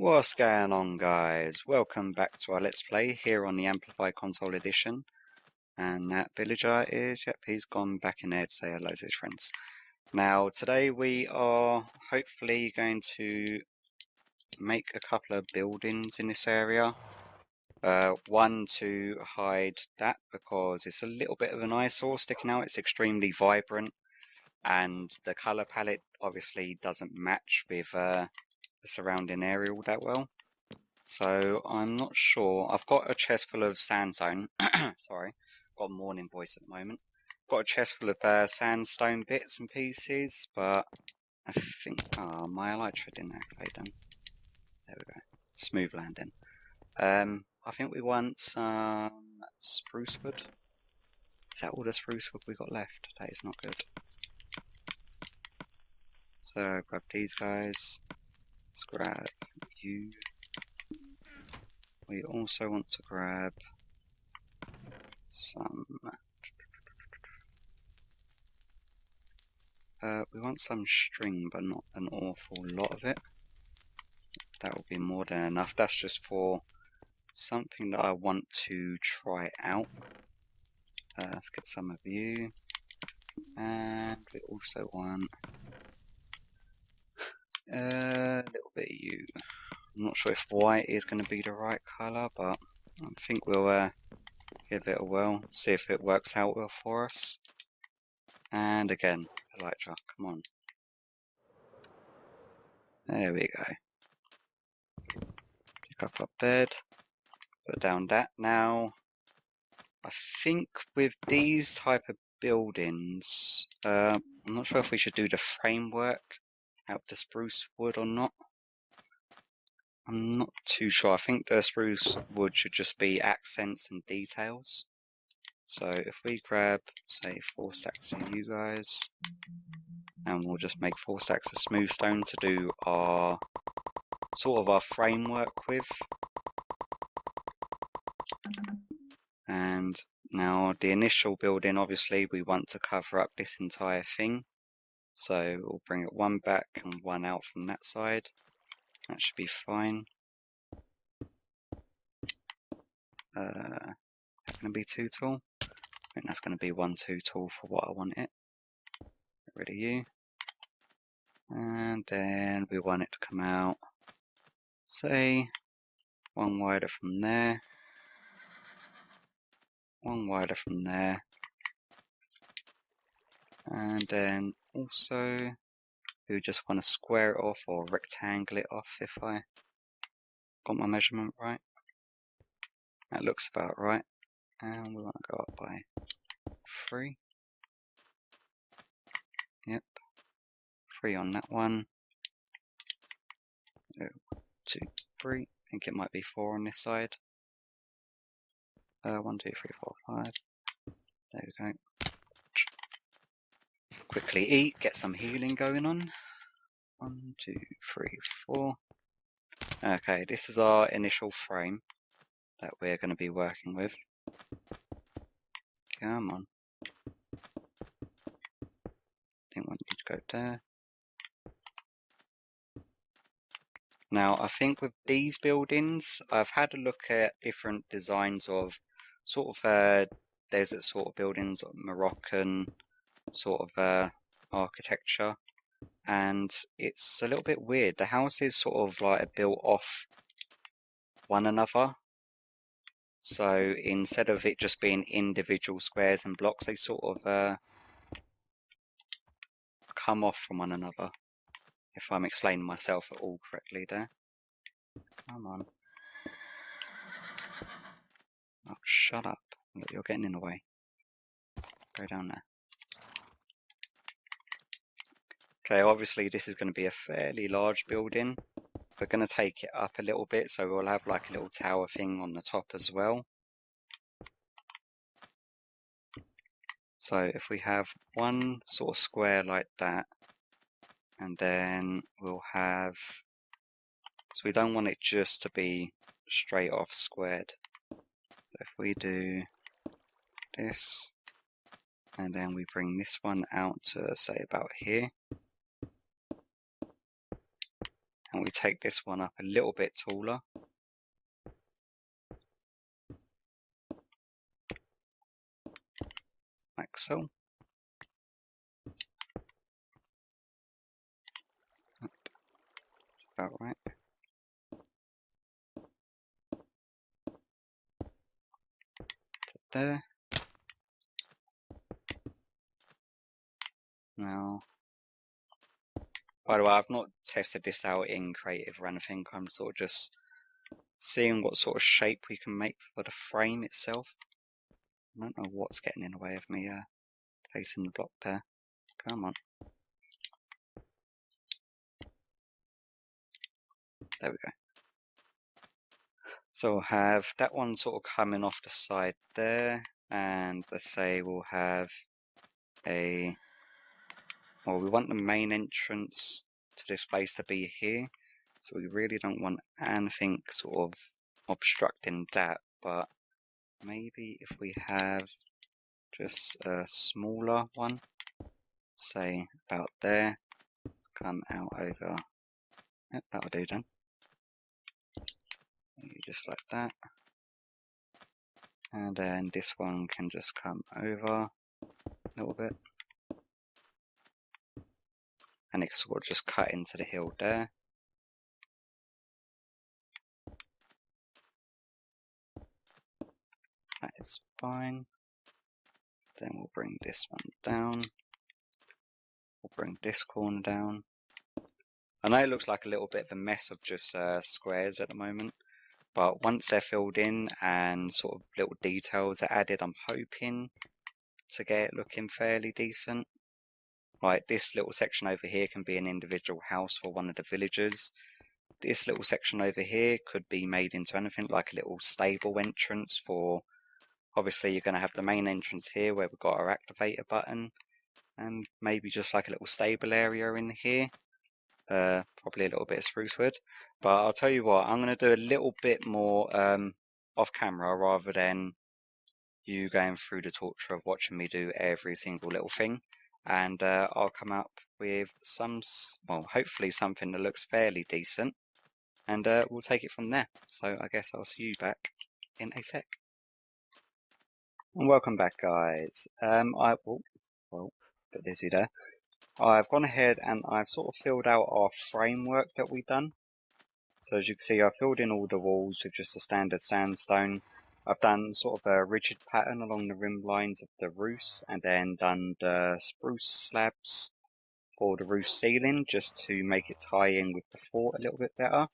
What's going on, guys? Welcome back to our Let's Play here on the Amplify Console Edition. And that villager is, yep, he's gone back in there to say hello to his friends. Now, today we are hopefully going to make a couple of buildings in this area. One to hide that because it's a little bit of an eyesore sticking out. It's extremely vibrant and the colour palette obviously doesn't match with the surrounding area all that well. So I'm not sure. I've got a chest full of sandstone. Sorry, got a morning voice at the moment. Got a chest full of sandstone bits and pieces, but I think my elytra didn't activate then. There we go. Smooth landing. I think we want some spruce wood. Is that all the spruce wood we got left? That is not good. So grab these guys. Let's grab you. We also want to grab some. We want some string, but not an awful lot of it. That will be more than enough. That's just for something that I want to try out. Let's get some of you. And we also want a little bit of you. I'm not sure if white is going to be the right colour, but I think we'll give it a whirl, see if it works out well for us. And again, elytra, come on. There we go. Pick up our bed, put down that. Now, I think with these type of buildings, I'm not sure if we should do the framework out of the spruce wood or not. I'm not too sure. I think the spruce wood should just be accents and details. So if we grab, say, 4 stacks of you guys, and we'll just make 4 stacks of smooth stone to do our sort of our framework with. And now the initial building, obviously we want to cover up this entire thing. So we'll bring it one back and one out from that side. That should be fine. That's going to be too tall. I think that's going to be one too tall for what I want it. Get rid of you. And then we want it to come out, say, one wider from there. One wider from there. And then also, we just want to square it off or rectangle it off if I got my measurement right. That looks about right. And we want to go up by 3. Yep. 3 on that one. 2, 3. I think it might be 4 on this side. 1, 2, 3, 4, 5. There we go. Quickly eat, get some healing going on. 1, 2, 3, 4. Okay, this is our initial frame that we're going to be working with. Come on. I think we need to go there. Now, I think with these buildings, I've had a look at different designs of sort of desert sort of buildings, Moroccan sort of architecture, and it's a little bit weird. The houses sort of like are built off one another. So instead of it just being individual squares and blocks, they sort of come off from one another. If I'm explaining myself at all correctly there. Come on. Oh, shut up. Look, you're getting in the way. Go down there. Okay, obviously this is going to be a fairly large building. We're going to take it up a little bit, so we'll have like a little tower thing on the top as well. So if we have one sort of square like that, and then we'll have, so we don't want it just to be straight off squared. So if we do this, and then we bring this one out to say about here, and we take this one up a little bit taller. Like so. About right. There. Now, by the way, I've not tested this out in creative or anything. I'm sort of just seeing what sort of shape we can make for the frame itself. I don't know what's getting in the way of me placing the block there. Come on. There we go. So we'll have that one sort of coming off the side there, and let's say we'll have a, well, we want the main entrance to this place to be here, so we really don't want anything sort of obstructing that, but maybe if we have just a smaller one, say about there, come out over, yep, that'll do then. Just like that. And then this one can just come over a little bit. And it can sort of just cut into the hill there. That is fine. Then we'll bring this one down. We'll bring this corner down. I know it looks like a little bit of a mess of just squares at the moment, but once they're filled in and sort of little details are added, I'm hoping to get it looking fairly decent. Like this little section over here can be an individual house for one of the villagers. This little section over here could be made into anything, like a little stable entrance for, obviously you're going to have the main entrance here where we've got our activator button, and maybe just like a little stable area in here. Probably a little bit of spruce wood. But I'll tell you what, I'm going to do a little bit more off camera rather than you going through the torture of watching me do every single little thing. And I'll come up with some, well, hopefully something that looks fairly decent. And we'll take it from there. So I guess I'll see you back in a sec. And welcome back, guys. Bit dizzy there. I've gone ahead and I've sort of filled out our framework that we've done. So as you can see, I've filled in all the walls with just a standard sandstone. I've done sort of a rigid pattern along the rim lines of the roofs, and then done the spruce slabs for the roof ceiling just to make it tie in with the fort a little bit better.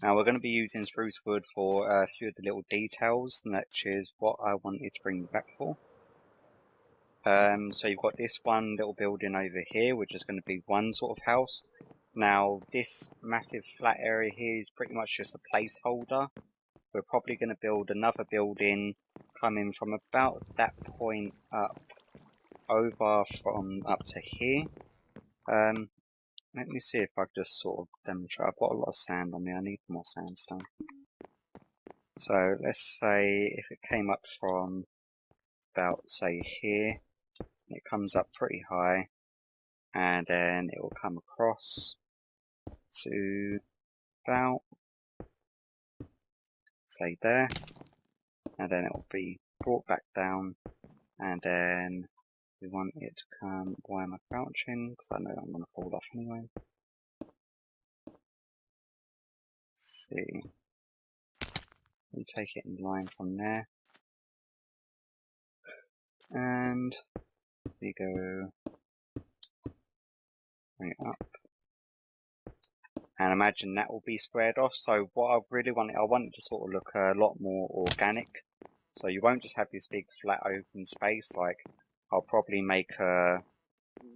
Now we're going to be using spruce wood for a few of the little details, and that is what I wanted to bring you back for. So you've got this one little building over here, which is going to be one sort of house. Now this massive flat area here is pretty much just a placeholder. We're probably going to build another building coming from about that point up over from up to here. Let me see if I can just sort of demonstrate. I've got a lot of sand on me, I need more sandstone. So let's say if it came up from about, say, here, it comes up pretty high, and then it will come across to about, say, there, and then it will be brought back down, and then we want it to come, why am I crouching? Because I know I'm going to fall off anyway. Let's see, we take it in line from there, and we go bring it up, and imagine that will be squared off. So what I really want, I want it to sort of look a lot more organic. So you won't just have this big flat open space. Like I'll probably make a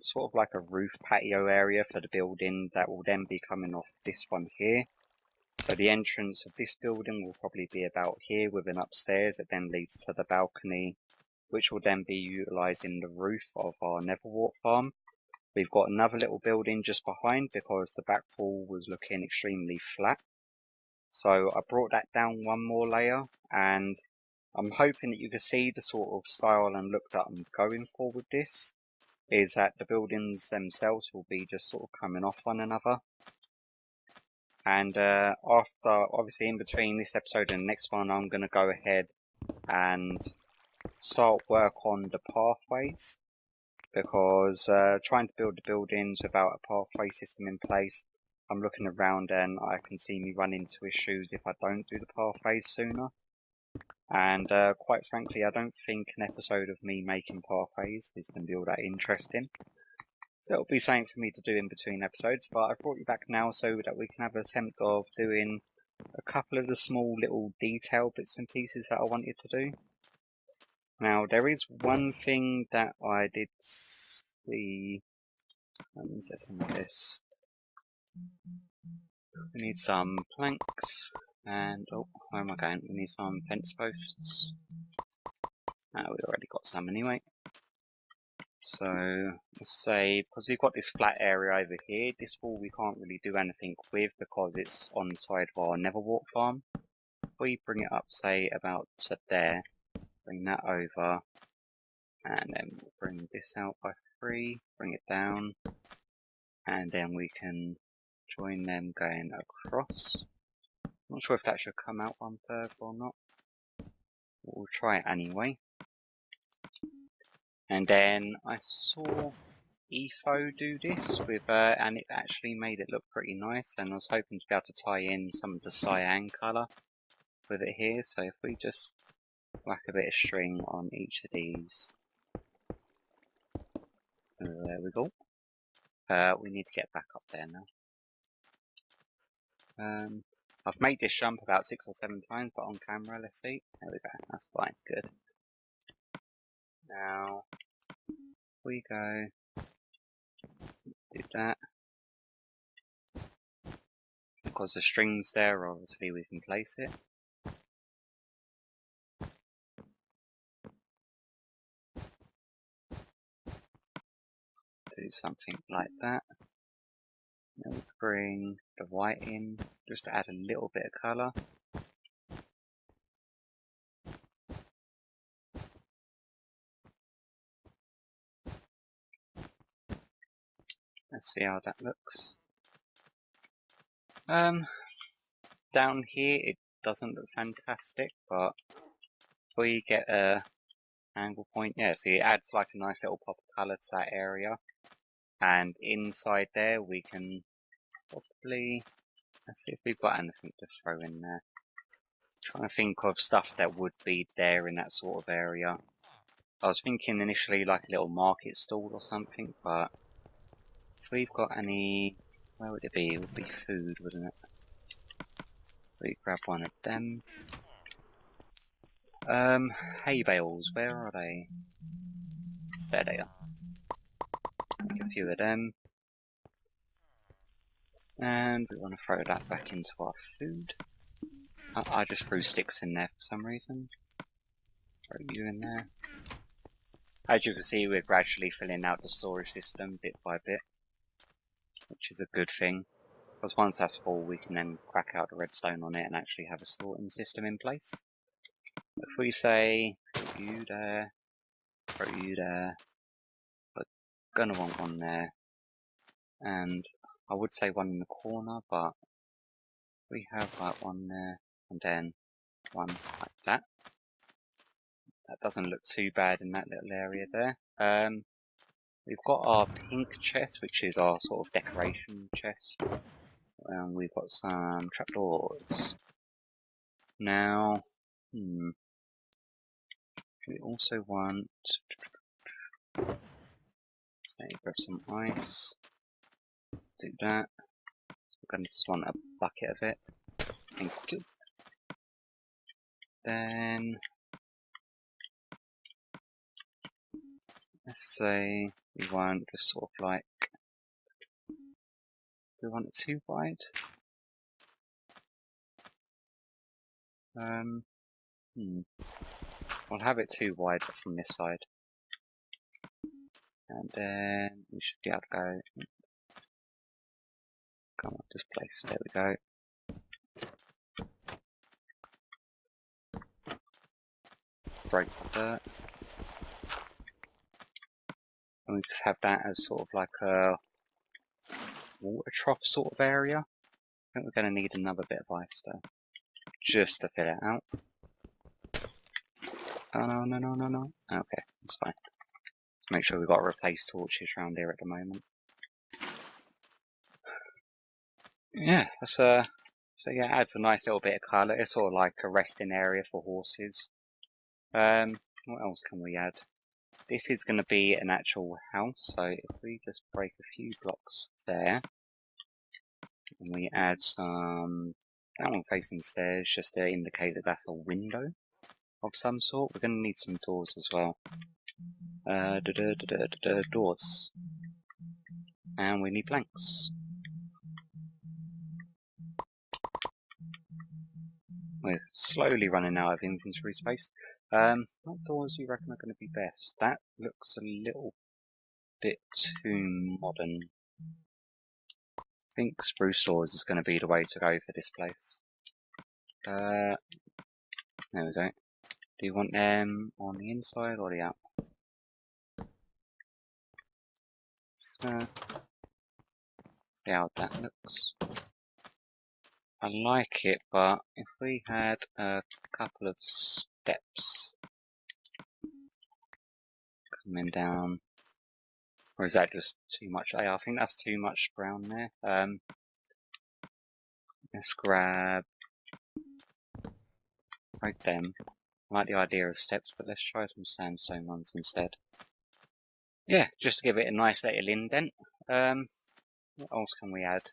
sort of like a roof patio area for the building that will then be coming off this one here. So the entrance of this building will probably be about here with an upstairs that then leads to the balcony, which will then be utilising the roof of our Neverwart farm. We've got another little building just behind because the back wall was looking extremely flat. So I brought that down one more layer, and I'm hoping that you can see the sort of style and look that I'm going for with this, is that the buildings themselves will be just sort of coming off one another. And after, obviously in between this episode and the next one, I'm going to go ahead and start work on the pathways, because trying to build the buildings without a pathway system in place, I'm looking around and I can see me run into issues if I don't do the pathways sooner. And quite frankly, I don't think an episode of me making pathways is going to be all that interesting. So it'll be something for me to do in between episodes, but I've brought you back now so that we can have an attempt of doing a couple of the small little detail bits and pieces that I wanted to do. Now, there is one thing that I did see. Let me get some of this. We need some planks, and oh, where am I going? We need some fence posts. We already got some anyway. So, let's say, because we've got this flat area over here, this wall we can't really do anything with because it's on the side of our Neverwalk farm. If we bring it up, say, about to there, bring that over, and then we'll bring this out by 3, bring it down, and then we can join them going across. Not sure if that should come out one further or not. We'll try it anyway. And then I saw Etho do this with, and it actually made it look pretty nice. And I was hoping to be able to tie in some of the cyan colour with it here. So if we just whack a bit of string on each of these, there we go. We need to get back up there now. I've made this jump about 6 or 7 times, but on camera, let's see. There we go. That's fine. Good. Now we go. Do that. Because the string's there, obviously we can place it. Do something like that. Then we bring the white in, just to add a little bit of colour. Let's see how that looks. Down here it doesn't look fantastic, but if we get a angle point, yeah, see it adds like a nice little pop of colour to that area. And inside there we can probably, let's see if we've got anything to throw in there. Trying to think of stuff that would be there in that sort of area. I was thinking initially like a little market stall or something, but if we've got any, where would it be? It would be food, wouldn't it? We grab one of them. Hay bales, where are they? There they are. Make a few of them. And we want to throw that back into our food. I just threw sticks in there for some reason. Throw you in there. As you can see, we're gradually filling out the storage system bit by bit, which is a good thing. Because once that's full, we can then crack out the redstone on it and actually have a sorting system in place. If we say, put you there, throw you there, we're gonna want one there, and I would say one in the corner, but we have like one there, and then one like that. That doesn't look too bad in that little area there. We've got our pink chest, which is our sort of decoration chest. We've got some trapdoors. Now, we also want, say, grab some ice. Do that. We're going to just want a bucket of it. Thank you. Then, let's say we want just sort of like, do we want it too wide? We'll have it too wide from this side. And then we should be able to go. Come on, this place. There we go. Break the dirt. And we could have that as sort of like a water trough sort of area. think we're going to need another bit of ice though, just to fill it out. Oh no, no, no, no, no. Okay, that's fine. Let's make sure we've got to replace torches around here at the moment. Yeah, that's so yeah, it adds a nice little bit of colour. It's sort of like a resting area for horses. What else can we add? This is going to be an actual house, so if we just break a few blocks there, and we add some that one facing the stairs, just to indicate that that's a window of some sort. We're going to need some doors as well. Doors, and we need planks. We're slowly running out of inventory space. What doors do you reckon are going to be best? That looks a little bit too modern. I think spruce doors is going to be the way to go for this place. There we go. Do you want them on the inside or the out? See how that looks. I like it, but if we had a couple of steps coming down, or is that just too much? I think that's too much brown there. Let's grab them. I like the idea of steps, but let's try some sandstone ones instead. Yeah, just to give it a nice little indent. What else can we add?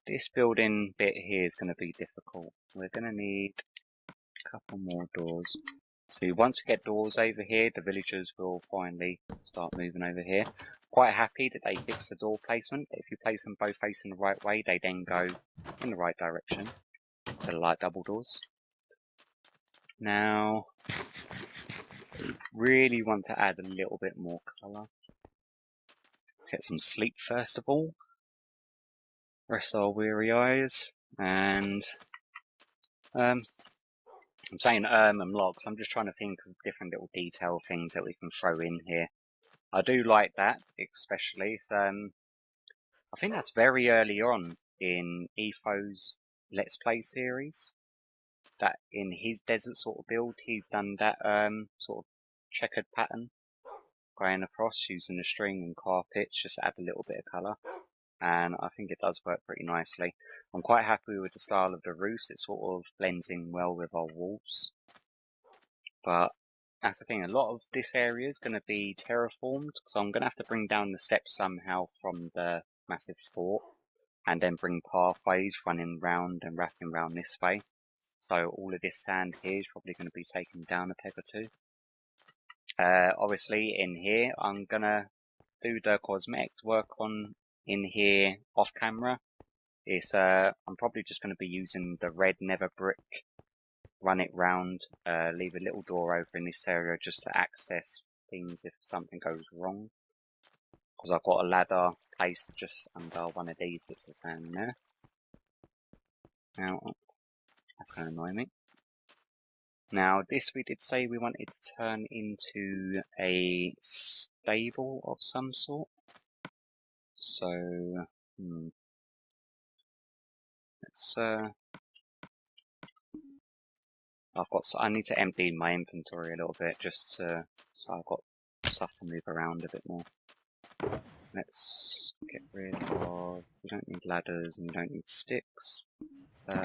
This building bit here is going to be difficult. We're going to need a couple more doors. So once we get doors over here, the villagers will finally start moving over here. Quite happy that they fixed the door placement. If you place them both facing the right way, they then go in the right direction. So like double doors. Now, really want to add a little bit more colour. Let's get some sleep first of all. Rest our weary eyes, and I'm saying and logs. I'm just trying to think of different little detail things that we can throw in here. I do like that, especially. So, I think that's very early on in Etho's Let's Play series. That in his desert sort of build, he's done that sort of checkered pattern going across using the string and carpets, just to add a little bit of colour. And I think it does work pretty nicely. I'm quite happy with the style of the roofs. It sort of blends in well with our walls. But that's the thing, a lot of this area is going to be terraformed, so I'm going to have to bring down the steps somehow from the massive fort, and then bring pathways running round and wrapping round this way. So all of this sand here is probably going to be taken down a peg or two. Obviously in here, I'm going to do the cosmetics work on in here off camera. It's I'm probably just going to be using the red nether brick, run it round, leave a little door over in this area just to access things if something goes wrong. Because I've got a ladder placed just under one of these bits of sand there. Now, that's going to annoy me. Now, this we did say we wanted to turn into a stable of some sort. So, let's, I need to empty my inventory a little bit just so I've got stuff to move around a bit more. Let's get rid of, we don't need ladders and we don't need sticks. We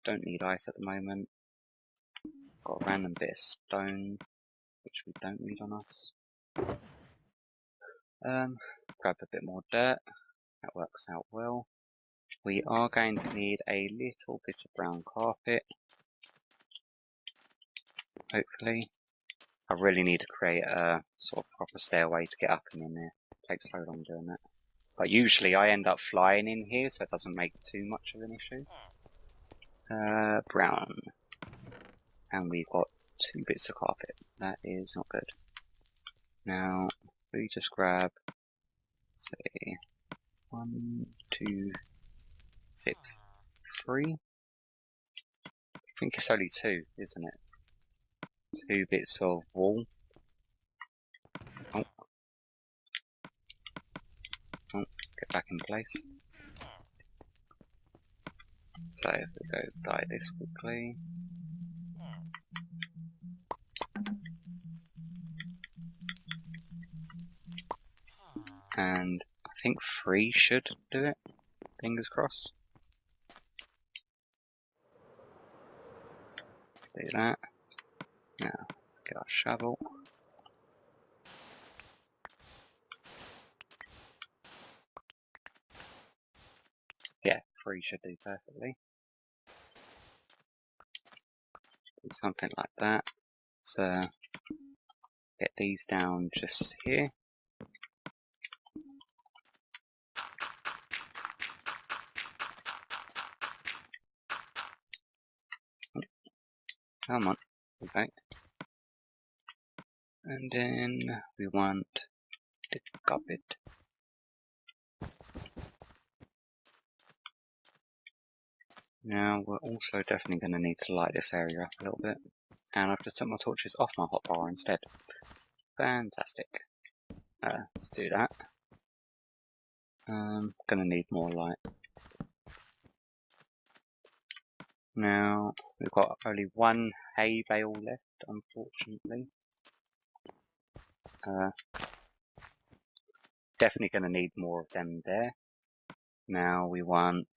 don't need ice at the moment. Got a random bit of stone, which we don't need on us. Grab a bit more dirt, that works out well. We are going to need a little bit of brown carpet, hopefully. I really need to create a sort of proper stairway to get up and in there. It takes so long doing that. But usually I end up flying in here, so it doesn't make too much of an issue. Brown. And we've got 2 bits of carpet. That is not good. Now, we just grab, say, 1, 2, 3. I think it's only 2, isn't it? 2 bits of wall. Oh, get back in place. So if we go dye this quickly. And I think 3 should do it. Fingers crossed. Do that. Now, get our shovel. Yeah, 3 should do perfectly. Do something like that. So, get these down just here. Come on, okay. And then we want the carpet. Now we're also definitely going to need to light this area up a little bit. And I've just took my torches off my hotbar instead. Fantastic. Let's do that. Gonna need more light. Now, we've got only 1 hay bale left, unfortunately. Definitely going to need more of them there. Now we want...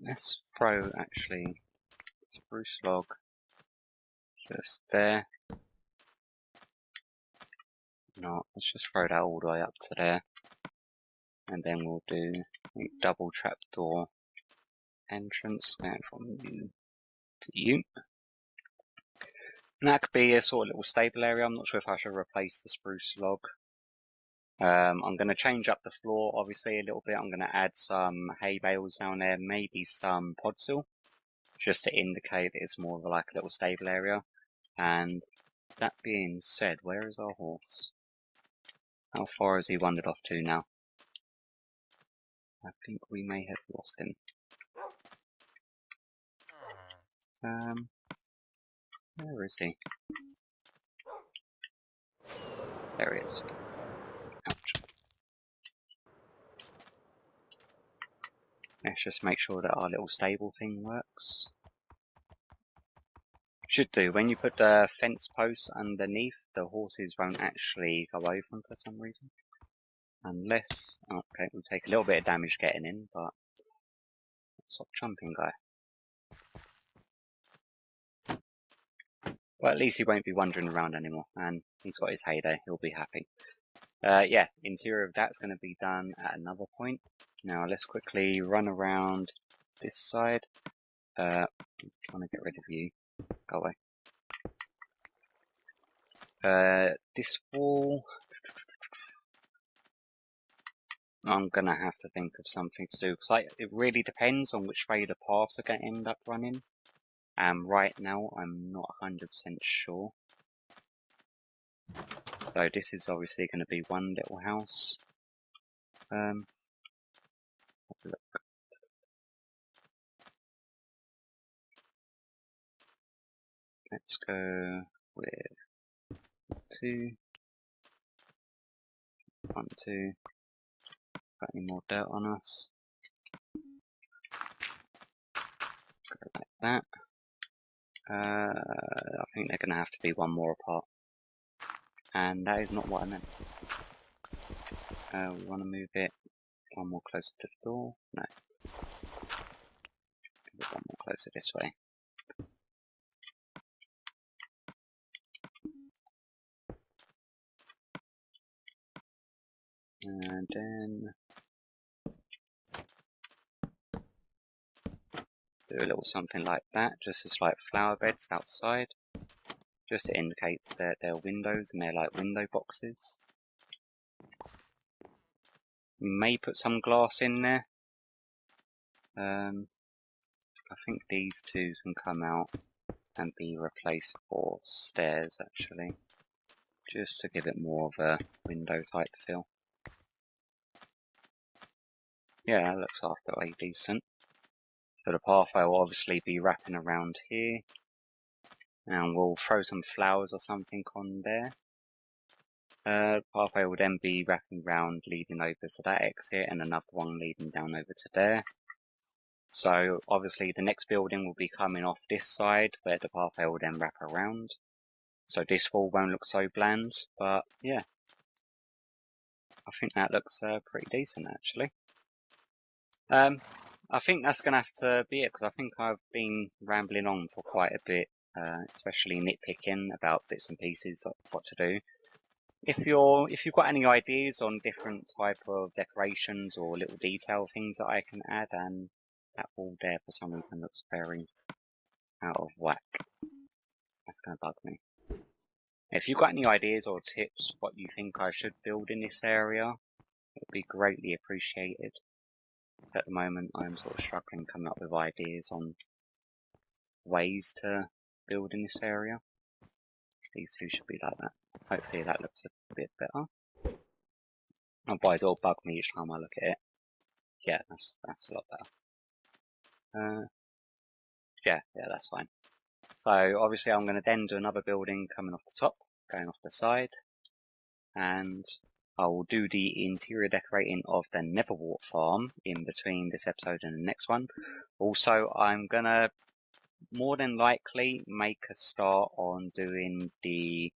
Let's throw, actually, spruce log just there. No, let's just throw that all the way up to there. And then we'll do a double trapdoor entrance going from you to you. And that could be a sort of little stable area. I'm not sure if I should replace the spruce log. I'm going to change up the floor obviously a little bit. I'm going to add some hay bales down there, maybe some podsill, just to indicate that it's more of like a little stable area. And that being said, where is our horse? How far has he wandered off to now? I think we may have lost him. Where is he? There he is. Ouch. Let's just make sure that our little stable thing works. Should do. When you put the fence posts underneath, the horses won't actually go over them for some reason. Unless... Okay, we'll take a little bit of damage getting in, but... Stop jumping, guy. Well, at least he won't be wandering around anymore, and he's got his heyday. He'll be happy. Yeah, interior of that's going to be done at another point. Now, let's quickly run around this side. I want to get rid of you. Go away. This wall... I'm going to have to think of something to do, because it really depends on which way the paths are going to end up running. And right now, I'm not 100% sure. So this is obviously going to be one little house. Have a look. Let's go with 2. 1, 2. Got any more dirt on us? Go like that. I think they're going to have to be one more apart. And that is not what I meant. We want to move it one more closer to the door. No. Move it one more closer this way. And then do a little something like that, just as like flower beds outside, just to indicate that they're windows and they're like window boxes. May put some glass in there. I think these 2 can come out and be replaced for stairs actually, just to give it more of a window type feel. Yeah, that looks halfway decent. So the pathway will obviously be wrapping around here, and we'll throw some flowers or something on there. The pathway will then be wrapping around, leading over to that exit, and another one leading down over to there. So obviously the next building will be coming off this side where the pathway will then wrap around. So this wall won't look so bland, but yeah. I think that looks pretty decent actually. I think that's going to have to be it because I think I've been rambling on for quite a bit, especially nitpicking about bits and pieces of what to do. If you've got any ideas on different type of decorations or little detail things that I can add, and that wall there for some reason looks very out of whack. That's going to bug me. If you've got any ideas or tips what you think I should build in this area, it would be greatly appreciated. So at the moment I'm sort of struggling coming up with ideas on ways to build in this area. These two should be like that. Hopefully that looks a bit better. Otherwise it'll bug me each time I look at it. Yeah, that's a lot better. Yeah, that's fine. So obviously I'm going to then do another building coming off the top, going off the side, and I will do the interior decorating of the Neverwart farm in between this episode and the next one. Also, I'm going to more than likely make a start on doing the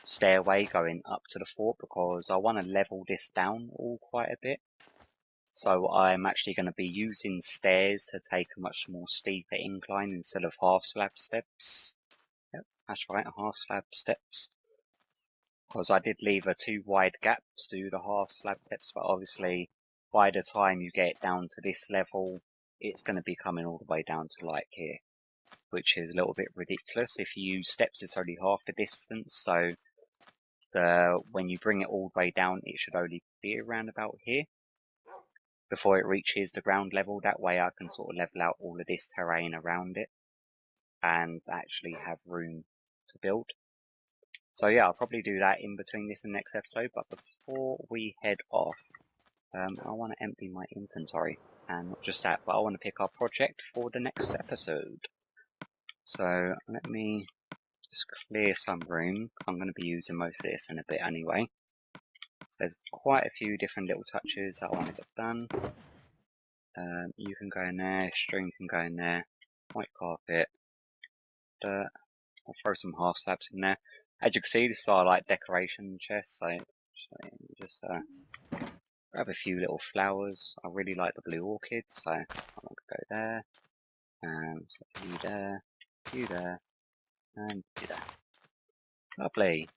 stairway going up to the fort because I want to level this down all quite a bit. So I'm actually going to be using stairs to take a much more steeper incline instead of half slab steps. Yep, that's right, half slab steps. Because I did leave a too wide gap to do the half slab steps, but obviously by the time you get down to this level, it's going to be coming all the way down to like here, which is a little bit ridiculous. If you use steps, it's only half the distance, so when you bring it all the way down, it should only be around about here before it reaches the ground level. That way I can sort of level out all of this terrain around it and actually have room to build. So yeah, I'll probably do that in between this and next episode, but before we head off, I want to empty my inventory, and not just that, but I want to pick our project for the next episode. So let me just clear some room, because I'm going to be using most of this in a bit anyway. So there's quite a few different little touches that I want to get done. You can go in there, string can go in there, white carpet, dirt. I'll throw some half slabs in there. As you can see, this are like decoration chests, so just grab a few little flowers. I really like the blue orchids, so I'm going to go there, and you there, you there, and you there. Lovely.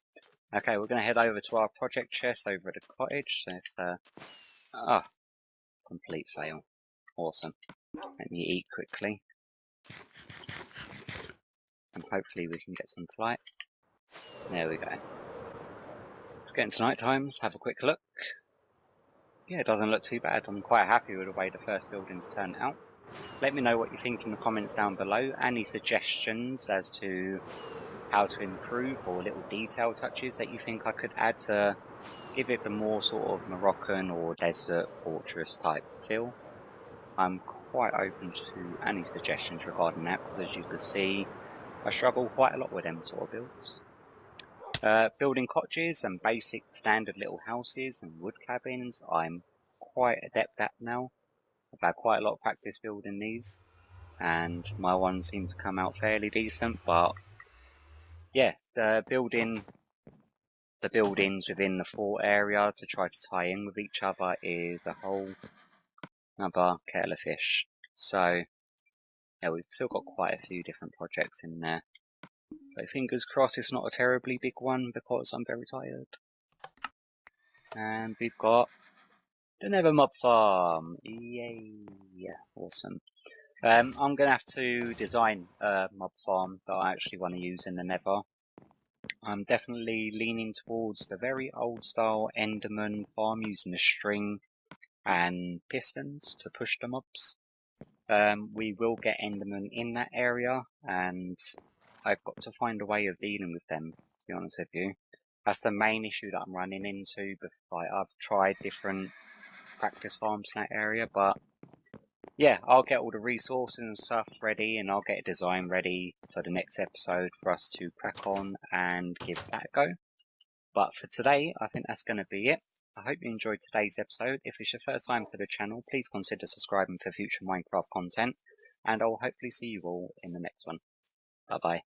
Okay, we're going to head over to our project chest over at the cottage. So it's complete fail. Awesome. Let me eat quickly, and hopefully we can get some light. There we go. It's getting to night time. Let's have a quick look. Yeah, it doesn't look too bad. I'm quite happy with the way the first building's turned out. Let me know what you think in the comments down below. Any suggestions as to how to improve or little detail touches that you think I could add to give it a more sort of Moroccan or desert fortress type feel. I'm quite open to any suggestions regarding that because, as you can see, I struggle quite a lot with them sort of builds. Building cottages and basic standard little houses and wood cabins, I'm quite adept at now. I've had quite a lot of practice building these, and my ones seem to come out fairly decent, but yeah, the buildings within the fort area to try to tie in with each other is a whole another kettle of fish. So yeah, we've still got quite a few different projects in there. So fingers crossed it's not a terribly big one because I'm very tired. And we've got the Nether Mob Farm. Yay! Awesome. I'm going to have to design a mob farm that I actually want to use in the Nether. I'm definitely leaning towards the very old style Enderman farm using a string and pistons to push the mobs. We will get Enderman in that area, and I've got to find a way of dealing with them, to be honest with you. That's the main issue that I'm running into. Like, I've tried different practice farms in that area, but yeah, I'll get all the resources and stuff ready, and I'll get a design ready for the next episode for us to crack on and give that a go. But for today, I think that's going to be it. I hope you enjoyed today's episode. If it's your first time to the channel, please consider subscribing for future Minecraft content, and I'll hopefully see you all in the next one. Bye bye.